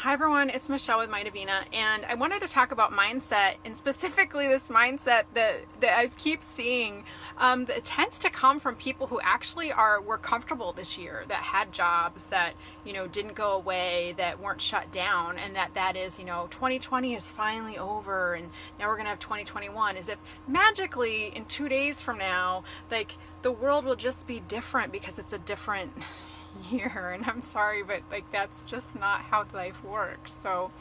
Hi everyone, it's Michelle with My Davina, and I wanted to talk about mindset, and specifically this mindset that I keep seeing that tends to come from people who actually were comfortable this year, that had jobs that didn't go away, that weren't shut down, and that is 2020 is finally over, and now we're gonna have 2021. As if magically in 2 days from now, like the world will just be different because it's a different year. And I'm sorry, but like that's just not how life works. So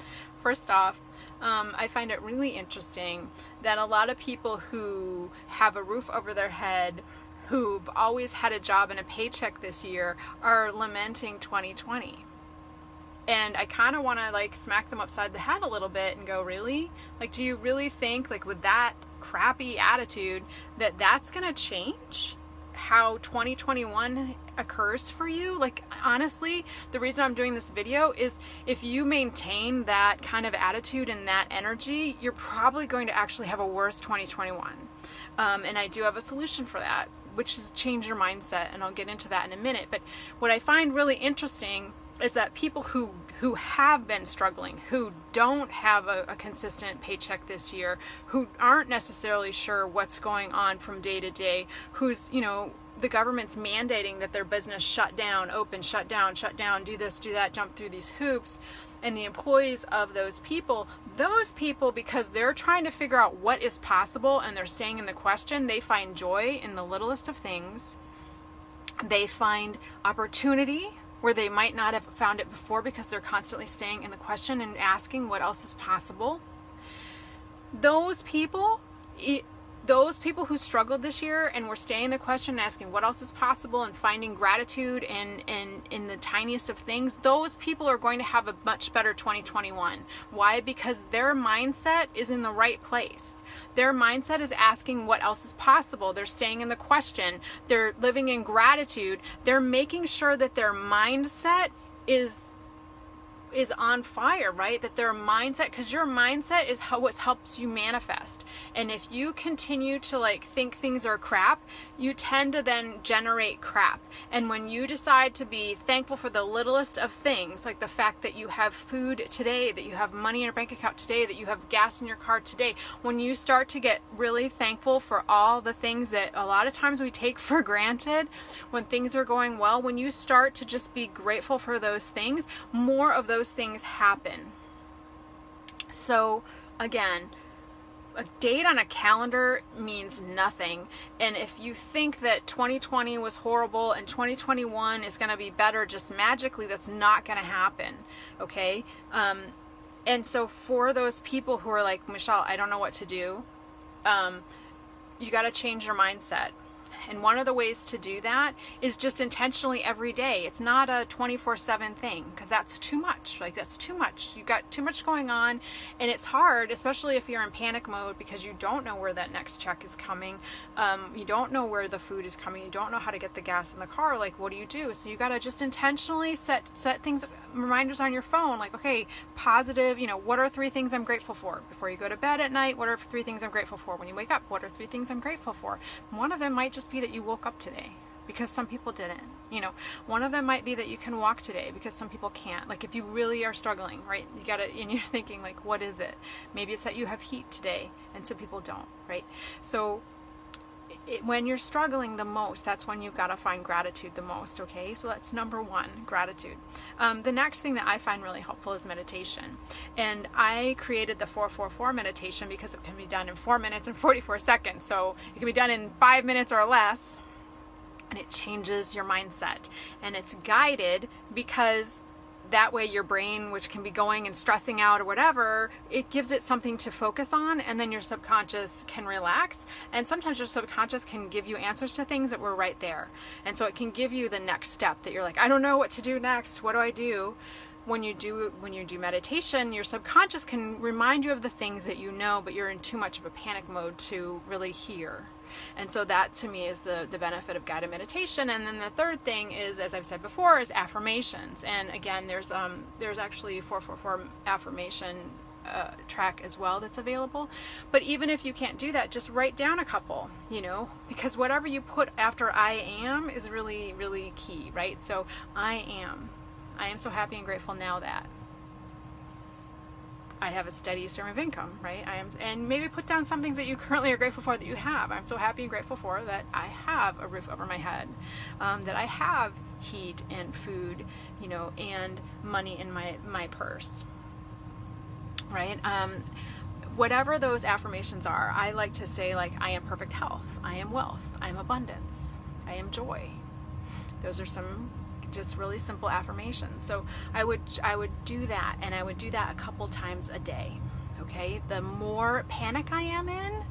first off, I find it really interesting that a lot of people who have a roof over their head, who've always had a job and a paycheck this year, are lamenting 2020. And I kind of want to like smack them upside the head a little bit and go, really? Like, do you really think, like, with that crappy attitude, that that's going to change how 2021 occurs for you? Like, honestly, the reason I'm doing this video is if you maintain that kind of attitude and that energy, you're probably going to actually have a worse 2021. And I do have a solution for that, which is change your mindset, and I'll get into that in a minute. But what I find really interesting is that people who have been struggling, who don't have a consistent paycheck this year, who aren't necessarily sure what's going on from day to day, who's, the government's mandating that their business shut down, open, shut down, do this, do that, jump through these hoops, and the employees of those people, because they're trying to figure out what is possible and they're staying in the question, they find joy in the littlest of things. They find opportunity where they might not have found it before because they're constantly staying in the question and asking what else is possible. Those people who struggled this year and were staying in the question and asking what else is possible and finding gratitude in the tiniest of things, those people are going to have a much better 2021. Why? Because their mindset is in the right place. Their mindset is asking what else is possible. They're staying in the question. They're living in gratitude. They're making sure that their mindset is on fire, right? That their mindset, because your mindset is what helps you manifest. And if you continue to like think things are crap, you tend to then generate crap. And when you decide to be thankful for the littlest of things, like the fact that you have food today, that you have money in your bank account today, that you have gas in your car today, when you start to get really thankful for all the things that a lot of times we take for granted, when things are going well, when you start to just be grateful for those things, more of those things happen. So again, a date on a calendar means nothing. And if you think that 2020 was horrible and 2021 is going to be better just magically, that's not going to happen. Okay? And so for those people who are like, Michelle, I don't know what to do, you got to change your mindset. And one of the ways to do that is just intentionally every day. It's not a 24/7 thing, because that's too much. Like, that's too much. You've got too much going on, and it's hard, especially if you're in panic mode, because you don't know where that next check is coming. You don't know where the food is coming. You don't know how to get the gas in the car. Like, what do you do? So you got to just intentionally set things, reminders on your phone. Like, okay, positive, what are 3 things I'm grateful for? Before you go to bed at night, what are 3 things I'm grateful for? When you wake up, what are 3 things I'm grateful for? One of them might just be that you woke up today, because some people didn't. One of them might be that you can walk today, because some people can't. Like, if you really are struggling, right, you gotta, and you're thinking like, what is it? Maybe it's that you have heat today and some people don't, right? So when you're struggling the most, that's when you've got to find gratitude the most. Okay, so that's number 1, gratitude. The next thing that I find really helpful is meditation. And I created the 4-4-4 meditation because it can be done in 4 minutes and 44 seconds. So it can be done in 5 minutes or less, and it changes your mindset. And it's guided because that way your brain, which can be going and stressing out or whatever, it gives it something to focus on, and then your subconscious can relax. And sometimes your subconscious can give you answers to things that were right there. And so it can give you the next step that you're like, I don't know what to do next. What do I do? When you do meditation, your subconscious can remind you of the things that you know, but you're in too much of a panic mode to really hear. And so that to me is the benefit of guided meditation. And then the third thing is, as I've said before, is affirmations. And again, there's actually 4-4-4 affirmation track as well that's available. But even if you can't do that, just write down a couple, because whatever you put after I am is really, really key, right? So I am so happy and grateful now that. I have a steady stream of income, right? And maybe put down some things that you currently are grateful for that you have. I'm so happy and grateful for that I have a roof over my head, that I have heat and food, and money in my purse, right? Whatever those affirmations are, I like to say, like, I am perfect health, I am wealth, I am abundance, I am joy. Those are some just really simple affirmations. So I would do that, and I would do that a couple times a day. Okay, the more panic I am in,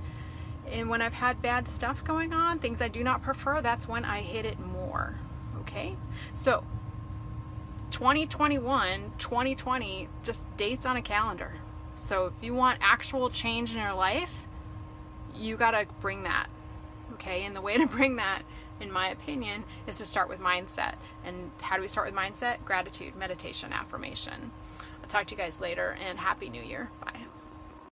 and when I've had bad stuff going on, things I do not prefer, that's when I hit it more. Okay, so 2021, 2020, just dates on a calendar. So if you want actual change in your life, you gotta bring that. Okay, and the way to bring that, in my opinion, is to start with mindset. And how do we start with mindset? Gratitude, meditation, affirmation. I'll talk to you guys later, and Happy New Year. Bye.